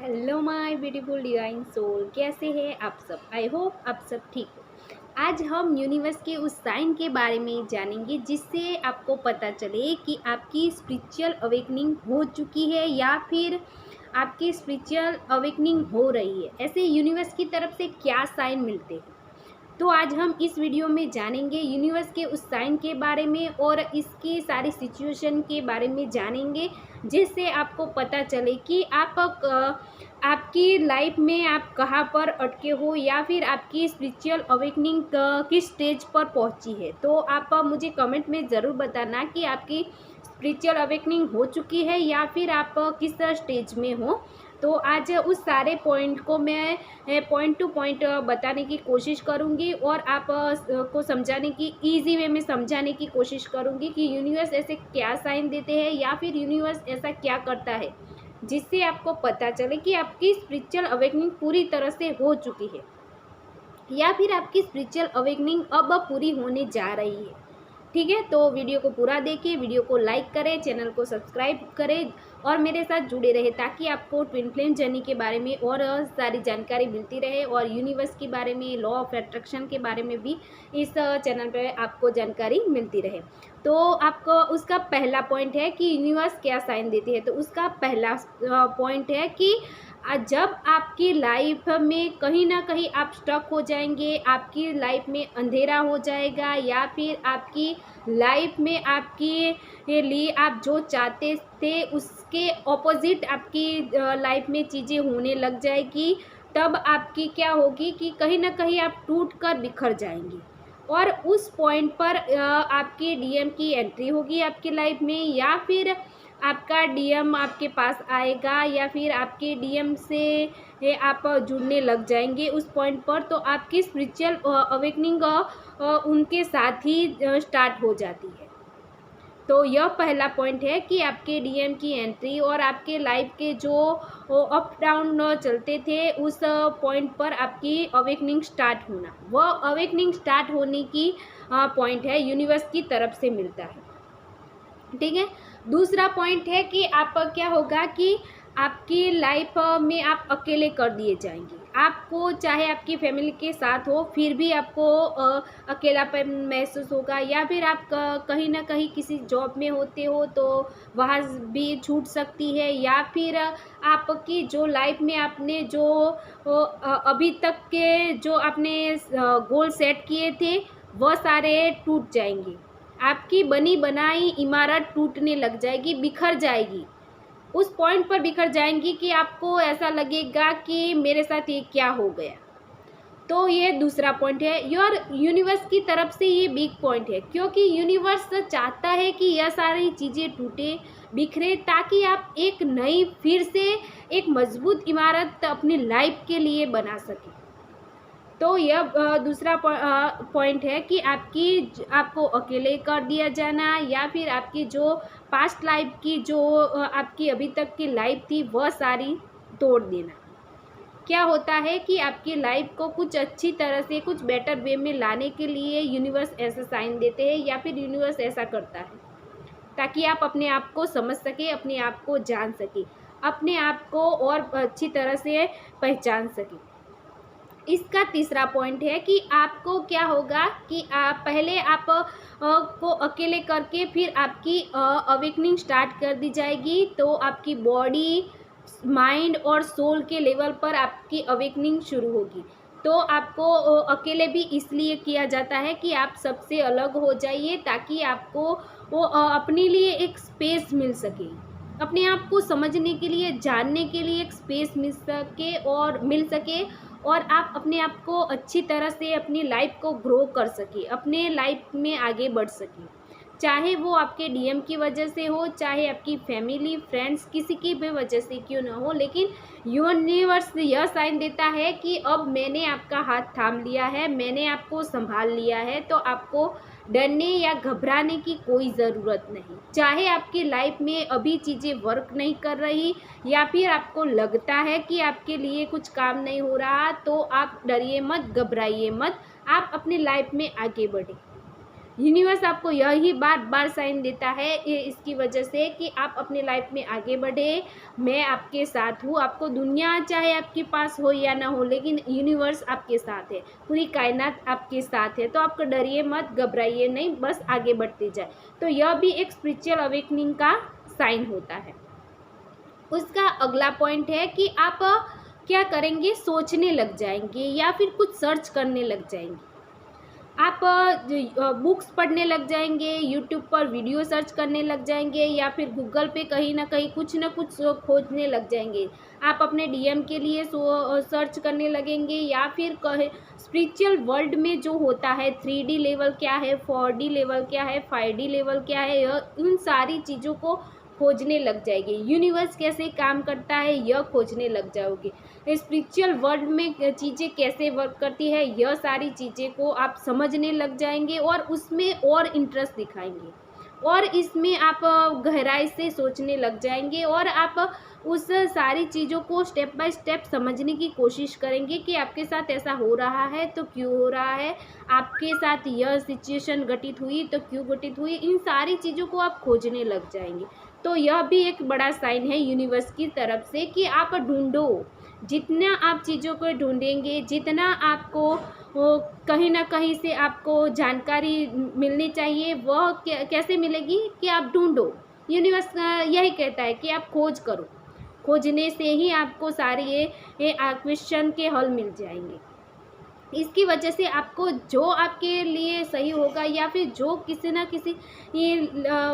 Hello my beautiful divine soul, कैसे हैं आप सब। आई होप आप सब ठीक हो। आज हम यूनिवर्स के उस साइन के बारे में जानेंगे जिससे आपको पता चले कि आपकी स्पिरिचुअल अवेकनिंग हो चुकी है या फिर आपकी स्पिरिचुअल अवेकनिंग हो रही है। ऐसे यूनिवर्स की तरफ से क्या साइन मिलते हैं, तो आज हम इस वीडियो में जानेंगे यूनिवर्स के उस साइन के बारे में और इसकी सारी सिचुएशन के बारे में जानेंगे, जिससे आपको पता चले कि आपकी लाइफ में आप कहाँ पर अटके हो या फिर आपकी स्पिरिचुअल अवेकनिंग किस स्टेज पर पहुंची है। तो आप मुझे कमेंट में ज़रूर बताना कि आपकी स्पिरिचुअल अवेकनिंग हो चुकी है या फिर आप किस स्टेज में हो। तो आज उस सारे पॉइंट को मैं पॉइंट टू पॉइंट बताने की कोशिश करूंगी और आप को समझाने की ईजी वे में समझाने की कोशिश करूंगी कि यूनिवर्स ऐसे क्या साइन देते हैं या फिर यूनिवर्स ऐसा क्या करता है जिससे आपको पता चले कि आपकी स्पिरिचुअल अवेकनिंग पूरी तरह से हो चुकी है या फिर आपकी स्पिरिचुअल अवेकनिंग अब पूरी होने जा रही है। ठीक है, तो वीडियो को पूरा देखिए, वीडियो को लाइक करें, चैनल को सब्सक्राइब करें और मेरे साथ जुड़े रहे ताकि आपको ट्विन फ्लेम जर्नी के बारे में और सारी जानकारी मिलती रहे और यूनिवर्स के बारे में, लॉ ऑफ अट्रैक्शन के बारे में भी इस चैनल पे आपको जानकारी मिलती रहे। तो आपको उसका पहला पॉइंट है कि यूनिवर्स क्या साइन देती है। तो उसका पहला पॉइंट है कि जब आपकी लाइफ में कहीं ना कहीं आप स्टक हो जाएंगे, आपकी लाइफ में अंधेरा हो जाएगा या फिर आपकी लाइफ में आपके लिए आप जो चाहते थे उसके ऑपोजिट आपकी लाइफ में चीज़ें होने लग जाएगी, तब आपकी क्या होगी कि कहीं ना कहीं आप टूट कर बिखर जाएंगे और उस पॉइंट पर आपकी डीएम की एंट्री होगी आपकी लाइफ में या फिर आपका डीएम आपके पास आएगा या फिर आपके डीएम से आप जुड़ने लग जाएंगे उस पॉइंट पर। तो आपकी स्पिरिचुअल अवेकनिंग उनके साथ ही स्टार्ट हो जाती है। तो यह पहला पॉइंट है कि आपके डीएम की एंट्री और आपके लाइफ के जो अप डाउन चलते थे उस पॉइंट पर आपकी अवेकनिंग स्टार्ट होना, वह अवेकनिंग स्टार्ट होने की पॉइंट है, यूनिवर्स की तरफ से मिलता है। ठीक है, दूसरा पॉइंट है कि आप क्या होगा कि आपकी लाइफ में आप अकेले कर दिए जाएंगे। आपको चाहे आपकी फैमिली के साथ हो फिर भी आपको अकेलापन महसूस होगा या फिर आप कहीं ना कहीं किसी जॉब में होते हो तो वहाँ भी छूट सकती है या फिर आपकी जो लाइफ में आपने जो अभी तक के जो आपने गोल सेट किए थे वह सारे टूट जाएंगे। आपकी बनी बनाई इमारत टूटने लग जाएगी, बिखर जाएगी, उस पॉइंट पर बिखर जाएंगी कि आपको ऐसा लगेगा कि मेरे साथ ये क्या हो गया। तो ये दूसरा पॉइंट है। योर यूनिवर्स की तरफ से ये बिग पॉइंट है क्योंकि यूनिवर्स चाहता है कि यह सारी चीज़ें टूटे बिखरे ताकि आप एक नई फिर से एक मजबूत इमारत अपनी लाइफ के लिए बना सकें। तो यह दूसरा पॉइंट है कि आपको अकेले कर दिया जाना या फिर आपकी जो पास्ट लाइफ की जो आपकी अभी तक की लाइफ थी वह सारी तोड़ देना। क्या होता है कि आपकी लाइफ को कुछ अच्छी तरह से कुछ बेटर वे में लाने के लिए यूनिवर्स ऐसा साइन देते हैं या फिर यूनिवर्स ऐसा करता है ताकि आप अपने आप को समझ सके, अपने आप को जान सके, अपने आप को और अच्छी तरह से पहचान सके। इसका तीसरा पॉइंट है कि आपको क्या होगा कि पहले आप को अकेले करके फिर आपकी अवेकनिंग स्टार्ट कर दी जाएगी। तो आपकी बॉडी, माइंड और सोल के लेवल पर आपकी अवेकनिंग शुरू होगी। तो आपको अकेले भी इसलिए किया जाता है कि आप सबसे अलग हो जाइए ताकि आपको वो अपने लिए एक स्पेस मिल सके, अपने आप को समझने के लिए, जानने के लिए एक स्पेस मिल सके और आप अपने आप को अच्छी तरह से अपनी लाइफ को ग्रो कर सके, अपने लाइफ में आगे बढ़ सके, चाहे वो आपके डीएम की वजह से हो, चाहे आपकी फैमिली, फ्रेंड्स, किसी की भी वजह से क्यों ना हो, लेकिन यूनिवर्स यह साइन देता है कि अब मैंने आपका हाथ थाम लिया है, मैंने आपको संभाल लिया है। तो आपको डरने या घबराने की कोई ज़रूरत नहीं। चाहे आपकी लाइफ में अभी चीज़ें वर्क नहीं कर रही या फिर आपको लगता है कि आपके लिए कुछ काम नहीं हो रहा, तो आप डरिए मत, घबराइए मत, आप अपनी लाइफ में आगे बढ़े। यूनिवर्स आपको यही बार बार साइन देता है इसकी वजह से कि आप अपने लाइफ में आगे बढ़े। मैं आपके साथ हूँ। आपको दुनिया चाहे आपके पास हो या ना हो, लेकिन यूनिवर्स आपके साथ है, पूरी कायनात आपके साथ है। तो आप डरिए मत, घबराइए नहीं, बस आगे बढ़ते जाए। तो यह भी एक स्पिरिचुअल अवेकनिंग का साइन होता है। उसका अगला पॉइंट है कि आप क्या करेंगे, सोचने लग जाएंगे या फिर कुछ सर्च करने लग जाएंगे। आप बुक्स पढ़ने लग जाएंगे, यूट्यूब पर वीडियो सर्च करने लग जाएंगे, या फिर गूगल पे कहीं ना कहीं कुछ ना कुछ खोजने लग जाएंगे। आप अपने डीएम के लिए सर्च करने लगेंगे, या फिर कहे स्पिरिचुअल वर्ल्ड में जो होता है 3D लेवल क्या है, 4D लेवल क्या है, 5D लेवल क्या है, उन सारी चीज़ों को खोजने लग जाएंगे। यूनिवर्स कैसे काम करता है यह खोजने लग जाओगे। स्पिरिचुअल वर्ल्ड में चीज़ें कैसे वर्क करती है, यह सारी चीज़ें को आप समझने लग जाएंगे और उसमें और इंटरेस्ट दिखाएंगे, और इसमें आप गहराई से सोचने लग जाएंगे, और आप उस सारी चीज़ों को स्टेप बाय स्टेप समझने की कोशिश करेंगे कि आपके साथ ऐसा हो रहा है तो क्यों हो रहा है, आपके साथ यह सिचुएशन घटित हुई तो क्यों घटित हुई। इन सारी चीज़ों को आप खोजने लग जाएंगे। तो यह भी एक बड़ा साइन है यूनिवर्स की तरफ से कि आप ढूंढो। जितना आप चीज़ों को ढूंढेंगे, जितना आपको कहीं ना कहीं से आपको जानकारी मिलनी चाहिए, वह कैसे मिलेगी कि आप ढूंढो। यूनिवर्स यही कहता है कि आप खोज करो, खोजने से ही आपको सारे ये क्वेश्चन के हल मिल जाएंगे। इसकी वजह से आपको जो आपके लिए सही होगा, या फिर जो किसी ना किसी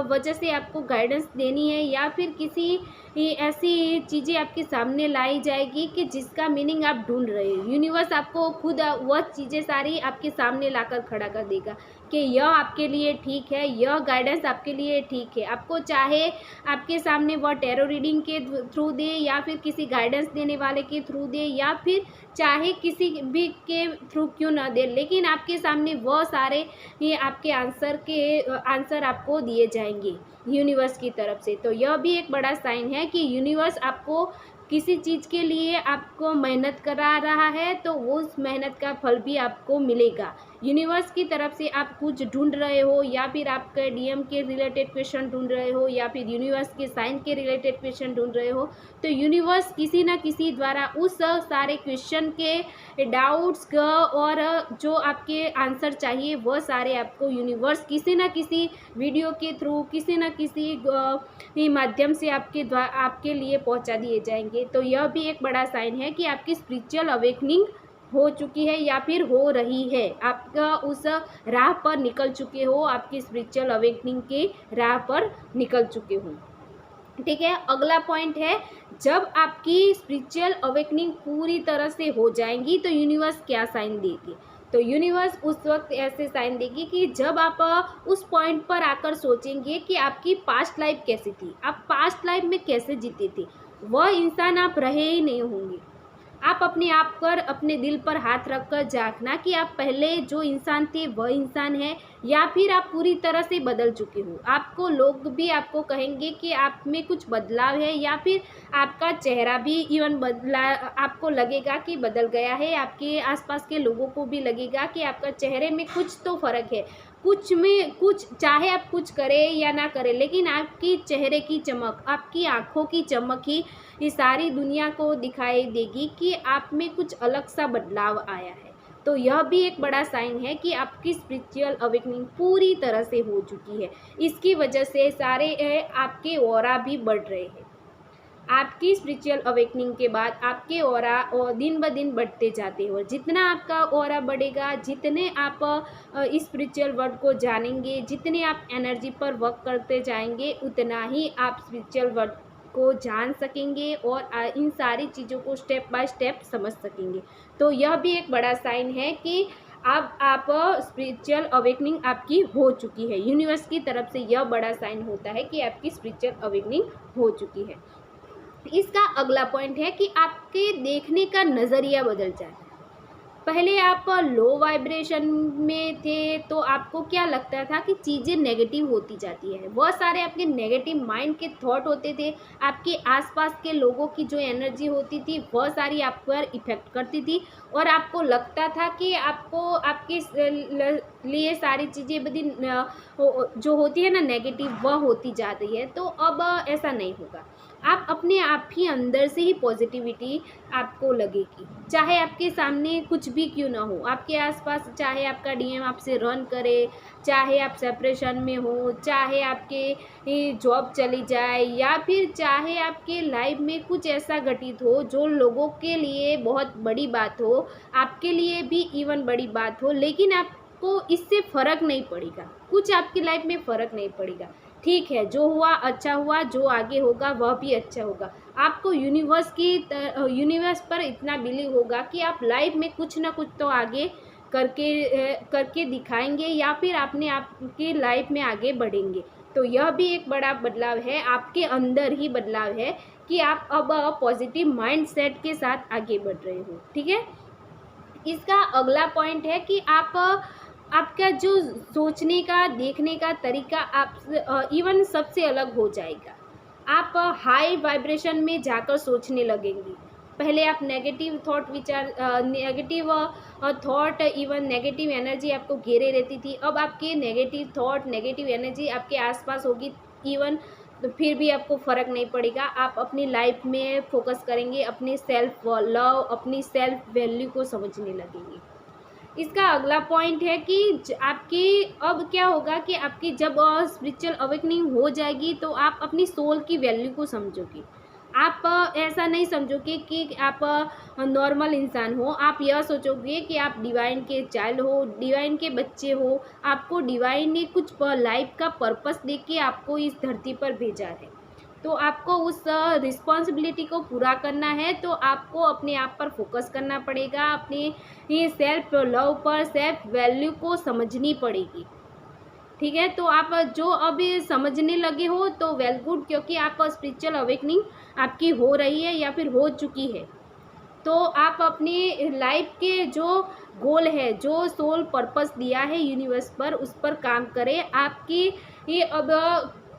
वजह से आपको गाइडेंस देनी है, या फिर किसी ऐसी चीज़ें आपके सामने लाई जाएगी कि जिसका मीनिंग आप ढूंढ रहे हो, यूनिवर्स आपको खुद वह चीज़ें सारी आपके सामने लाकर खड़ा कर देगा कि यह आपके लिए ठीक है, यह गाइडेंस आपके लिए ठीक है। आपको चाहे आपके सामने वह टैरो रीडिंग के थ्रू दे, या फिर किसी गाइडेंस देने वाले के थ्रू दे, या फिर चाहे किसी भी के थ्रू क्यों ना दे, लेकिन आपके सामने वह सारे ये आपके आंसर आपको दिए जाएंगे यूनिवर्स की तरफ से। तो यह भी एक बड़ा साइन है कि यूनिवर्स आपको किसी चीज़ के लिए आपको मेहनत करा रहा है, तो वो उस मेहनत का फल भी आपको मिलेगा। यूनिवर्स की तरफ से आप कुछ ढूंढ रहे हो, या फिर आपके डीएम के रिलेटेड क्वेश्चन ढूंढ रहे हो, या फिर यूनिवर्स के साइन के रिलेटेड क्वेश्चन ढूंढ रहे हो, तो यूनिवर्स किसी ना किसी द्वारा उस सारे क्वेश्चन के डाउट्स और जो आपके आंसर चाहिए वह सारे आपको यूनिवर्स किसी ना किसी वीडियो के थ्रू, किसी ना किसी माध्यम से आपके लिए पहुंचा दिए जाएंगे। तो यह भी एक बड़ा साइन है कि आपकी स्पिरिचुअल अवेकनिंग हो चुकी है या फिर हो रही है। आपका उस राह पर निकल चुके हो, आपकी स्पिरिचुअल अवेकनिंग के राह पर निकल चुके हो। ठीक है, अगला पॉइंट है, जब आपकी स्पिरिचुअल अवेकनिंग पूरी तरह से हो जाएंगी तो यूनिवर्स क्या साइन देगी। तो यूनिवर्स उस वक्त ऐसे साइन देगी कि जब आप उस पॉइंट पर आकर सोचेंगे कि आपकी पास्ट लाइफ कैसी थी, आप पास्ट लाइफ में कैसे जीते थे, वह इंसान आप रहे ही नहीं होंगे। आप अपने आप पर, अपने दिल पर हाथ रखकर झांकना कि आप पहले जो इंसान थे वह इंसान है, या फिर आप पूरी तरह से बदल चुके हो। आपको लोग भी आपको कहेंगे कि आप में कुछ बदलाव है, या फिर आपका चेहरा भी इवन बदला, आपको लगेगा कि बदल गया है। आपके आसपास के लोगों को भी लगेगा कि आपका चेहरे में कुछ तो फर्क है, कुछ में कुछ, चाहे आप कुछ करें या ना करें, लेकिन आपकी चेहरे की चमक, आपकी आँखों की चमक ही ये सारी दुनिया को दिखाई देगी कि आप में कुछ अलग सा बदलाव आया है। तो यह भी एक बड़ा साइन है कि आपकी स्पिरिचुअल अवेकनिंग पूरी तरह से हो चुकी है। इसकी वजह से सारे आपके ऑरा भी बढ़ रहे हैं। आपकी स्पिरिचुअल अवेकनिंग के बाद आपके ऑरा और दिन ब दिन बढ़ते जाते हो। जितना आपका ऑरा बढ़ेगा, जितने आप इस स्पिरिचुअल वर्ल्ड को जानेंगे, जितने आप एनर्जी पर वर्क करते जाएंगे, उतना ही आप स्पिरिचुअल वर्ल्ड को जान सकेंगे और इन सारी चीज़ों को स्टेप बाय स्टेप समझ सकेंगे। तो यह भी एक बड़ा साइन है कि अब आप स्पिरिचुअल अवेकनिंग आपकी हो चुकी है। यूनिवर्स की तरफ से यह बड़ा साइन होता है कि आपकी स्पिरिचुअल अवेकनिंग हो चुकी है। इसका अगला पॉइंट है कि आपके देखने का नज़रिया बदल जाए। पहले आप लो वाइब्रेशन में थे तो आपको क्या लगता था कि चीज़ें नेगेटिव होती जाती है, बहुत सारे आपके नेगेटिव माइंड के थॉट होते थे, आपके आसपास के लोगों की जो एनर्जी होती थी बहुत सारी आप पर इफ़ेक्ट करती थी और आपको लगता था कि आपको आपके लिए सारी चीज़ें बड़ी जो होती है ना नेगेटिव वह होती जा रही है। तो अब ऐसा नहीं होगा, आप अपने आप ही अंदर से ही पॉजिटिविटी आपको लगेगी, चाहे आपके सामने कुछ भी क्यों ना हो, आपके आसपास चाहे आपका डीएम आपसे रन करे, चाहे आप सेपरेशन में हो, चाहे आपके जॉब चली जाए या फिर चाहे आपके लाइफ में कुछ ऐसा घटित हो जो लोगों के लिए बहुत बड़ी बात हो, आपके लिए भी इवन बड़ी बात हो, लेकिन आपको इससे फ़र्क नहीं पड़ेगा, कुछ आपकी लाइफ में फ़र्क नहीं पड़ेगा। ठीक है, जो हुआ अच्छा हुआ, जो आगे होगा वह भी अच्छा होगा। आपको यूनिवर्स पर इतना बिलीव होगा कि आप लाइफ में कुछ ना कुछ तो आगे करके दिखाएंगे या फिर अपने आप की लाइफ में आगे बढ़ेंगे। तो यह भी एक बड़ा बदलाव है, आपके अंदर ही बदलाव है कि आप अब पॉजिटिव माइंडसेट के साथ आगे बढ़ रहे हो। ठीक है, इसका अगला पॉइंट है कि आपका जो सोचने का देखने का तरीका आप इवन सबसे अलग हो जाएगा। आप हाई वाइब्रेशन में जाकर सोचने लगेंगी। पहले आप negative negative thought even negative energy आपको घेरे रहती थी, अब आपके नेगेटिव थॉट नेगेटिव एनर्जी आपके आसपास होगी इवन, तो फिर भी आपको फ़र्क नहीं पड़ेगा। आप अपनी लाइफ में फोकस करेंगे, अपनी सेल्फ लव अपनी सेल्फ वैल्यू को समझने लगेंगे। इसका अगला पॉइंट है कि आपकी अब क्या होगा कि आपकी जब स्पिरिचुअल अवेकनिंग हो जाएगी तो आप अपनी सोल की वैल्यू को समझोगे। आप ऐसा नहीं समझोगे कि आप नॉर्मल इंसान हो, आप यह सोचोगे कि आप डिवाइन के चाइल्ड हो, डिवाइन के बच्चे हो, आपको डिवाइन ने कुछ लाइफ का पर्पस दे के आपको इस धरती पर भेजा है। तो आपको उस रिस्पॉन्सिबिलिटी को पूरा करना है, तो आपको अपने आप पर फोकस करना पड़ेगा, अपने ये सेल्फ लव पर, सेल्फ वैल्यू को समझनी पड़ेगी। ठीक है, तो आप जो अभी समझने लगे हो तो वेल गुड, क्योंकि आप स्पिरिचुअल अवेकनिंग आपकी हो रही है या फिर हो चुकी है। तो आप अपनी लाइफ के जो गोल है, जो सोल पर्पस दिया है यूनिवर्स पर, उस पर काम करें। आपकी ये अब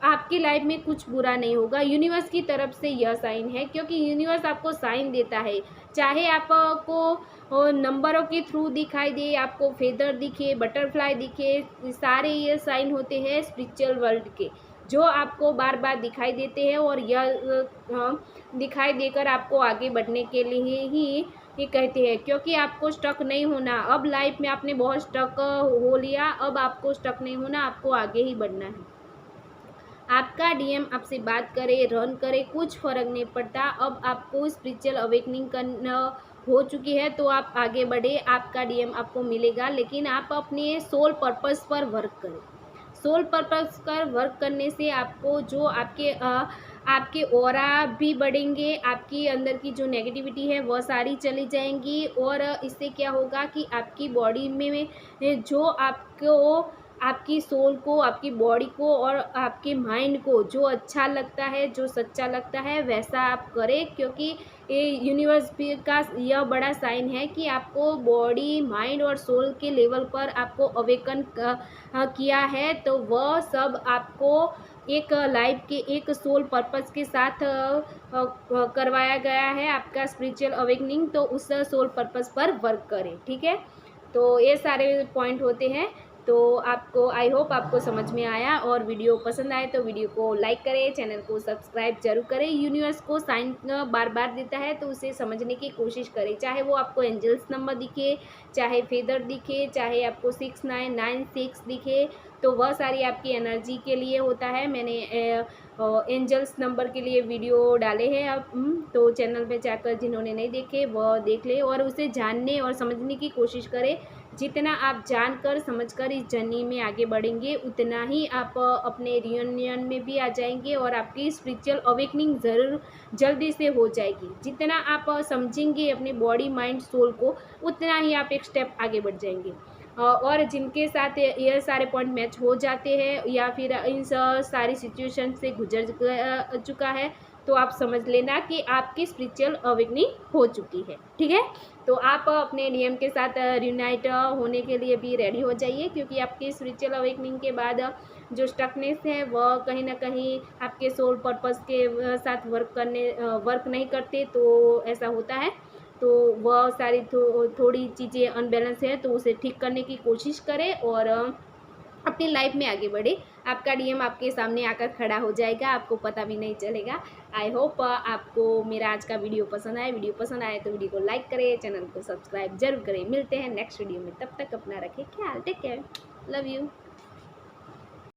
आपकी लाइफ में कुछ बुरा नहीं होगा, यूनिवर्स की तरफ से यह साइन है, क्योंकि यूनिवर्स आपको साइन देता है, चाहे आपको नंबरों के थ्रू दिखाई दे, आपको फेदर दिखे, बटरफ्लाई दिखे, सारे ये साइन होते हैं स्पिरिचुअल वर्ल्ड के, जो आपको बार बार दिखाई देते हैं और यह दिखाई देकर आपको आगे बढ़ने के लिए ही ये कहते हैं, क्योंकि आपको स्टक नहीं होना। अब लाइफ में आपने बहुत स्टक हो लिया, अब आपको स्टक नहीं होना, आपको आगे ही बढ़ना है। आपका डीएम आपसे बात करे, रन करे, कुछ फ़र्क नहीं पड़ता। अब आपको स्पिरिचुअल अवेकनिंग करना हो चुकी है तो आप आगे बढ़े, आपका डीएम आपको मिलेगा, लेकिन आप अपने सोल पर्पस पर वर्क करें। सोल पर्पस पर वर्क करने से आपको जो आपके ऑरा भी बढ़ेंगे, आपकी अंदर की जो नेगेटिविटी है वह सारी चली जाएंगी, और इससे क्या होगा कि आपकी बॉडी में जो आपको आपकी सोल को, आपकी बॉडी को और आपके माइंड को जो अच्छा लगता है, जो सच्चा लगता है, वैसा आप करें, क्योंकि ये यूनिवर्स का यह बड़ा साइन है कि आपको बॉडी, माइंड और सोल के लेवल पर आपको अवेकन किया है। तो वह सब आपको एक लाइफ के एक सोल पर्पस के साथ करवाया गया है, आपका स्पिरिचुअल अवेकनिंग। तो उस सोल पर्पस पर वर्क करें। ठीक है, तो ये सारे पॉइंट होते हैं। तो आपको आई होप आपको समझ में आया, और वीडियो पसंद आए तो वीडियो को लाइक करें, चैनल को सब्सक्राइब जरूर करें। यूनिवर्स को साइन बार बार देता है तो उसे समझने की कोशिश करें, चाहे वो आपको एंजल्स नंबर दिखे, चाहे फेदर दिखे, चाहे आपको 6996 दिखे, तो वह सारी आपकी एनर्जी के लिए होता है। मैंने एंजल्स नंबर के लिए वीडियो डाले हैं अब, तो चैनल पे जाकर जिन्होंने नहीं देखे वह देख ले और उसे जानने और समझने की कोशिश करें। जितना आप जानकर समझकर इस जर्नी में आगे बढ़ेंगे, उतना ही आप अपने रियूनियन में भी आ जाएंगे और आपकी स्पिरिचुअल अवेकनिंग ज़रूर जल्दी से हो जाएगी। जितना आप समझेंगे अपने बॉडी, माइंड, सोल को, उतना ही आप एक स्टेप आगे बढ़ जाएंगे। और जिनके साथ यह सारे पॉइंट मैच हो जाते हैं या फिर इन सारी सिचुएशन से गुजर चुका है, तो आप समझ लेना कि आपकी स्पिरिचुअल अवेकनिंग हो चुकी है। ठीक है, तो आप अपने डीएम के साथ रियूनाइट होने के लिए भी रेडी हो जाइए, क्योंकि आपकी स्पिरिचुअल अवेकनिंग के बाद जो स्टकनेस है वह कहीं ना कहीं आपके सोल पर्पस के साथ वर्क नहीं करते, तो ऐसा होता है। तो वह सारी थोड़ी चीज़ें अनबैलेंस है, तो उसे ठीक करने की कोशिश करें और अपनी लाइफ में आगे बढ़े। आपका डीएम आपके सामने आकर खड़ा हो जाएगा, आपको पता भी नहीं चलेगा। आई होप आपको मेरा आज का वीडियो पसंद आए। वीडियो पसंद आए तो वीडियो को लाइक करें, चैनल को सब्सक्राइब जरूर करें। मिलते हैं नेक्स्ट वीडियो में, तब तक अपना रखें ख्याल। Take care, love you.